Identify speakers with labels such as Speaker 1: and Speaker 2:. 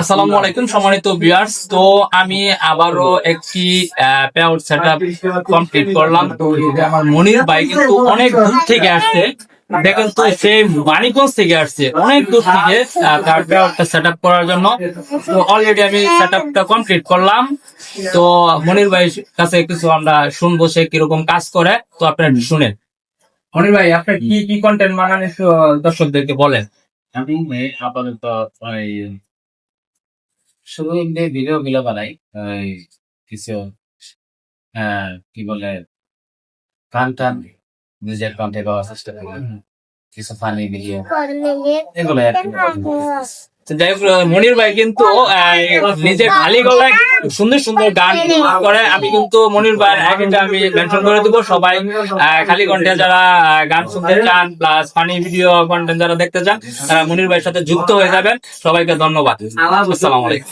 Speaker 1: আসসালামু আলাইকুম সম্মানিত ভিউয়ার্স। তো আমি আবারও একটি পেআউট সেটআপ কমপ্লিট করলাম। তো এটা আমার মনির ভাই কিন্তু অনেক দূর থেকে আসছে, দেখেন তো সে মানিকগঞ্জ থেকে আসছে অনেক দূর থেকে তার পেআউটটা সেটআপ করার জন্য। তো অলরেডি আমি সেটআপটা কমপ্লিট করলাম। তো মনির ভাইয়ের কাছে কিছু আমরা শুনবো সে কিরকম কাজ করে, তো আপনারা শুনেন। মনির ভাই, আপনার কি কি কন্টেন্ট বানান একটু দর্শকদেরকে বলেন।
Speaker 2: আমি আপাতত ওই শুধু এমনি ভিডিও গুলো বানাই। ওই কিছু কি বলে গান টান নিজের কন্টেন্ট দেওয়ার চেষ্টা করি। কিছু ফানি ভিডিও এগুলো আর কি।
Speaker 1: তো যাই হোক, মনির ভাই কিন্তু নিজের খালি গলায় সুন্দর সুন্দর গান করে। আমি কিন্তু মনির ভাইয়ের আইডিটা আমি মেনশন করে দেবো। সবাই খালি কন্টেন্ট যারা গান শুনতে চান প্লাস ফানি ভিডিও কন্টেন্ট যারা দেখতে চান তারা মনির ভাইয়ের সাথে যুক্ত হয়ে যাবেন। সবাইকে ধন্যবাদ। আসসালামু আলাইকুম।